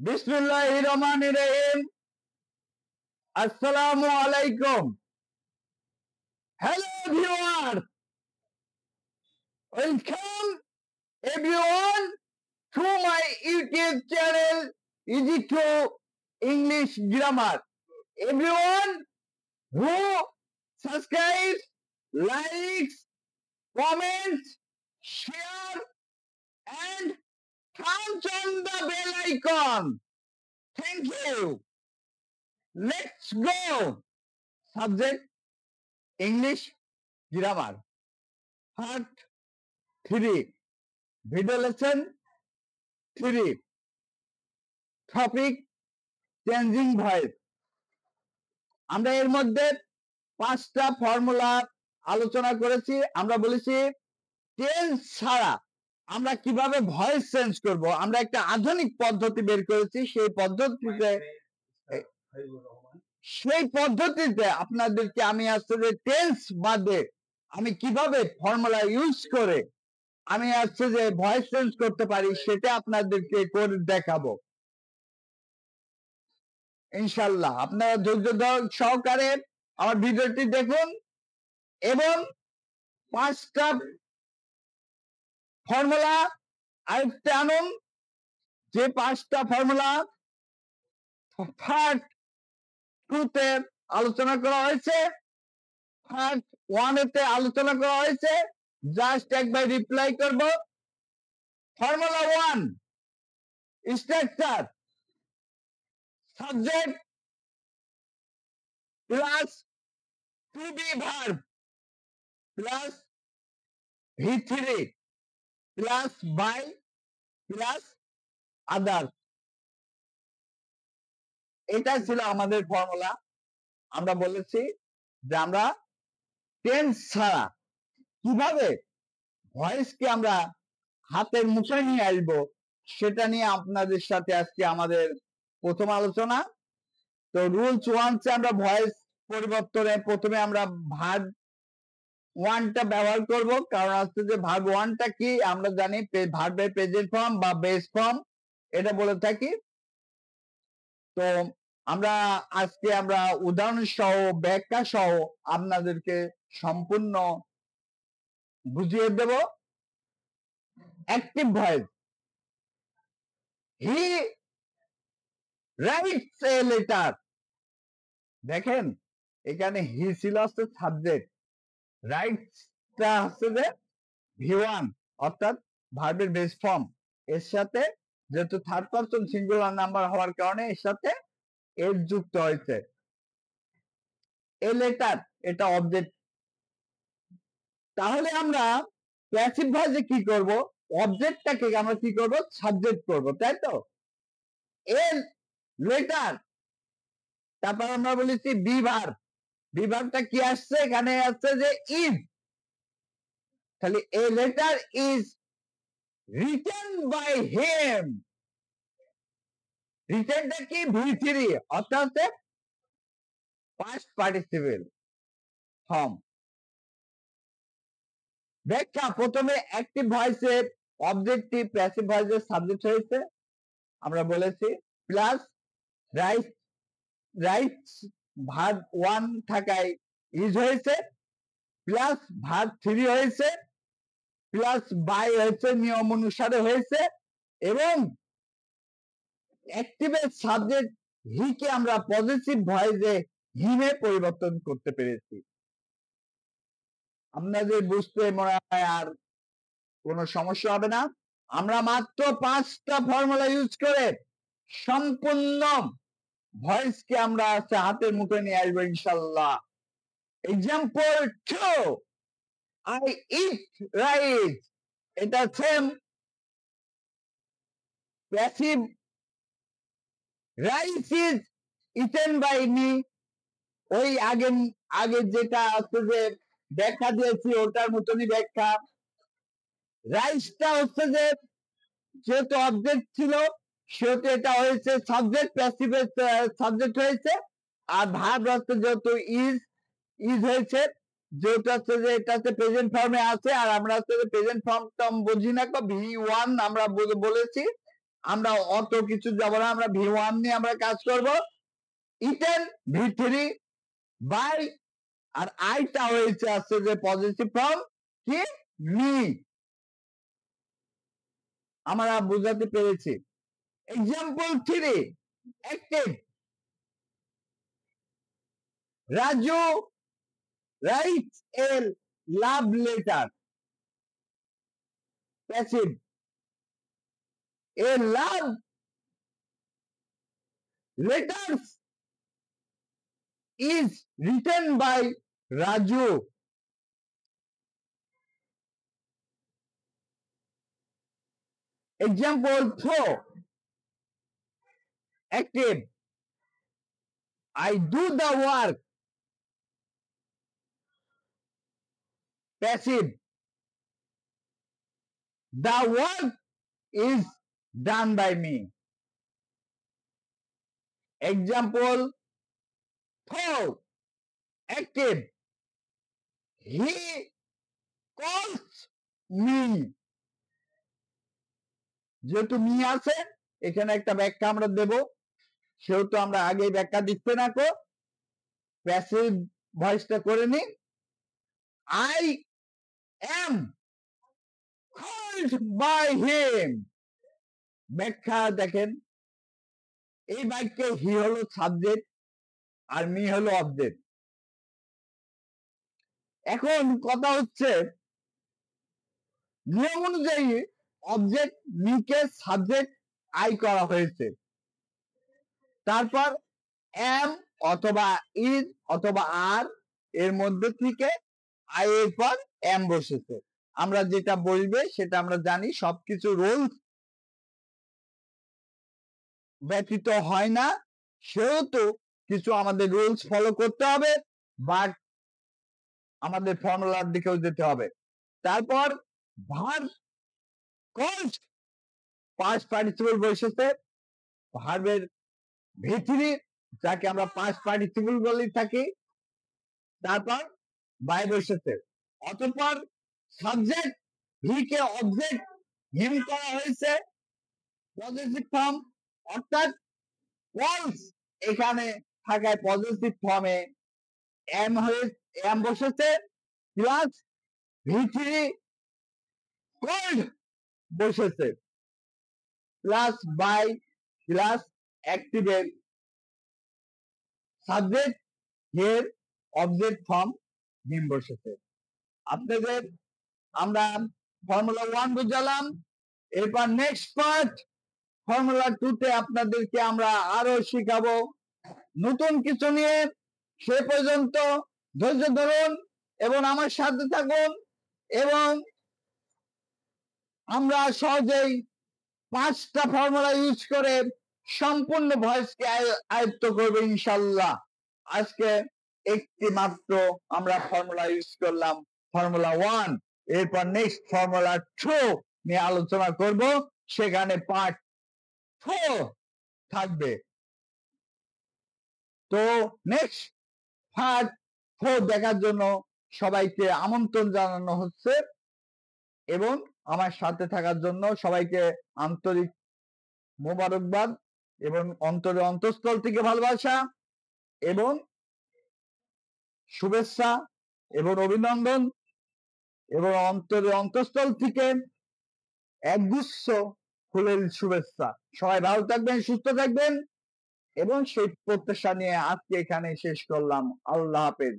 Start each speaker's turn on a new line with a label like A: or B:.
A: বিসমিল্লাহির রহমানির রহিম। আসসালামু আলাইকুম। Hello viewer, welcome everyone to my YouTube channel Easy to English Grammar. Everyone who subscribes, likes, comments, share and turns on the bell icon. Thank you. Let's go. Subject English Grammar. Part 3. Video lesson 3. Topic Changing Voice. আমরা এর মধ্যে 5টা formula আলোচনা করেছি। আমরা বলেছি tense ছাড়া আমরা কিভাবে ভয়েস চেঞ্জ করব। আমরা একটা আধুনিক পদ্ধতি বের করেছি। সেই পদ্ধতিতে আপনাদেরকে আমি আসলে টেন্স বাদে আমি কিভাবে ফর্মুলা ইউজ করে আমি আসছে যে ভয়েস চেঞ্জ করতে পারি সেটা আপনাদেরকে করে দেখাবো ইনশাল্লাহ। আপনারা ধৈর্য সহকারে আমার ভিডিওটি দেখুন এবং 5টা ফর্মুলা আয়ত্তে আনুন। যে 5টা ফর্মুলা পার্ট 2 তে আলোচনা করা হয়েছে, পার্ট 1 তে আলোচনা করা হয়েছে। জাস্ট একবার রিপ্লাই করব। Formula 1, structure subject plus to be verb plus V3 plus by plus other. এটা ছিল আমাদের ফর্মুলা। আমরা বলেছি যে আমরা টেন্স ছাড়া কিভাবে ভয়েসকে আমরা হাতের মুঠোয় নিয়ে আসবো সেটা নিয়ে আপনাদের সাথে আজকে আমাদের প্রথম আলোচনা। তো রুলস 1 আমরা ভয়েস পরিবর্তনে প্রথমে আমরা ভার্ব 1টা ব্যবহার করব। কারণ হচ্ছে যে ভার্ব 1টা কি আমরা জানি, ভার্বের প্রেজেন্ট ফর্ম বা বেস ফর্ম এটা বলে থাকি। তো আমরা আজকে আমরা উদাহরণ সহ ব্যাখ্যা সহ আপনাদেরকে সম্পূর্ণ বুঝিয়ে দেব। Active voice, he writes a letter. দেখেন এখানে হি ছিল হচ্ছে সাবজেক্ট, রাইটসটা হচ্ছে যে V1 অর্থাৎ ভার্বের বেস ফর্ম। এর সাথে যেহেতু থার্ড পারসন সিঙ্গুলার নাম্বার হওয়ার কারণে এর সাথে এর যুক্ত হয়েছে। এ লেটার এটা অবজেক্ট। তাহলে আমরা প্যাসিভ ভয়েসে কি করব, অবজেক্টটাকে আমরা কি করব, সাবজেক্ট করব, তাই তো। এ লেটার, তারপর আমরা বলেছি বি ভার্ব। বি ভার্বটা কি আসছে, এখানে আসছে যে ইজ। তাহলে a letter is written by him. রিটেনটা কি V3 অর্থাৎ পাস্ট পার্টিসিপেল ফর্ম। ব্যাখ্যা, প্রথমে অ্যাক্টিভ ভয়েসের অবজেক্টিভ, প্যাসিভ ভয়েসের সাবজেক্ট হয়েছে আমরা বলেছি, প্লাস রাইটস ভার্ব 1 থাকায় ইজ হয়েছে, প্লাস ভার্ব 3 হয়েছে, প্লাস বাই হয়েছে নিয়ম অনুসারে হয়েছে, এবং অ্যাক্টিভের সাবজেক্ট হিকে আমরা পজিটিভ ভয়েসে হিমে পরিবর্তন করতে পেরেছি। আপনাদের বুঝতে মনে হয় আর কোনো সমস্যা হবে না। আমরা মাত্র 5টা ফর্মুলা ইউজ করে সম্পূর্ণ ভয়েসকে আমরা হাতের মুঠোয় নিয়ে আসবো ইনশাল্লাহ। Example 2, I eat rice. এটা same passive, rice is eaten by me. ওই আগে যেটা আছে যে ব্যাখ্যা দিয়েছি ওটার মতনই ব্যাখ্যা। রাইসটা হচ্ছে যে যেহেতু অবজেক্ট ছিল সেহেতু এটা হয়েছে সাবজেক্ট, প্যাসিভের সাবজেক্ট হয়েছে। আর ভার্ব হচ্ছে যেহেতু ইজ হয়েছে, যেহেতু হচ্ছে যে এটা হচ্ছে প্রেজেন্ট ফর্মে আছে। আর আমরা হচ্ছে যে প্রেজেন্ট ফর্ম বুঝি না, V1 আমরা বলেছি। আমরা অত কিছু যাব না, আমরা V1 নিয়ে আমরা কাজ করব। ইথেন V3 বাই আর আইটা হয়েছে আছে যে পজিটিভ ফর্ম কি মি। আমরা বুঝাতে পেরেছি। Example 3, active Raju writes a love letter. Passive, a love letter is written by Raju. Example 4, active, I do the work. Passive, the work is done by me. Example 4, active, he calls me. যেহেতু me আছে এখানে একটা ব্যাখ্যা আমরা দেব, সেহেতু আমরা আগে ব্যাখ্যা দিতে না কো প্যাসিভ ভয়েসটা করে নি। I am called by him. ব্যাখ্যা দেখেন, এই বাক্যে হি হলো সাবজেক্ট আর মি হলো অবজেক্ট। এখন কথা হচ্ছে নিয়ম অনুযায়ী অবজেক্ট মিকে সাবজেক্ট আই করা হয়েছে, তারপর এম অথবা ইজ অথবা আর এর মধ্যে থেকে আই এর পর এম বসেছে। আমরা যেটা বলবে সেটা আমরা জানি, সবকিছু রুলস ব্যতীত হয় না, সেহেতু কিছু আমাদের রুলস ফলো করতে হবে, বাট আমাদের ফর্মুলার দিকেও যেতে হবে। তারপর ভার্ব কজ পাস্ট পার্টিসিপল বসেছে, ভার্বের ভিতরি যাকে আমরা পাস্ট পার্টিসিপল বলে থাকি, তারপর বাই বসেছে। অতঃপর সাবজেক্ট হি কে অবজেক্ট হিম করা হয়েছে পজিটিভ ফর্ম, অর্থাৎ কলস এখানে থাকায় পজিটিভ ফর্মে এম হয়ে এম বসেছে, প্লাস ভিথ্রি কল্ড বসেছে, প্লাস বাই প্লাস অ্যাক্টিভের সাবজেক্ট এর অবজেক্ট ফর্ম হিম বসেছে। আপনাদের আমরা ফর্মুলা 1 বুঝালাম, এরপর নেক্সট পার্ট ফর্মুলা 2 তে আপনাদেরকে আমরা আরো শিখাবো নতুন কিছু নিয়ে। সে পর্যন্ত ধৈর্য ধরুন এবং আমার সাথে থাকুন, এবং আমরা সহজেই 5টা ফর্মুলা ইউজ করে সম্পূর্ণ ভয়েসকে আয়ত্ত করবো ইনশাল্লাহ। আজকে একটি মাত্র আমরা ফর্মুলা ইউজ করলাম, ফর্মুলা 1। এরপর নেক্সট ফর্মুলা 2 নিয়ে আলোচনা করব, সেখানে পার্ট 4 থাকবে। তো নেক্সট পার্ট 4 দেখার জন্য সবাইকে আমন্ত্রণ জানানো হচ্ছে, এবং আমার সাথে থাকার জন্য সবাইকে আন্তরিক মোবারকবাদ এবং অন্তরে অন্তঃস্থল থেকে ভালোবাসা এবং শুভেচ্ছা এবং অভিনন্দন, এবং অন্তরে অন্তঃস্থল থেকে একগুচ্ছ ফুলের শুভেচ্ছা। সবাই ভালো থাকবেন, সুস্থ থাকবেন, এবং সেই প্রত্যাশা নিয়ে আজকে এখানে শেষ করলাম। আল্লাহ হাফেজ।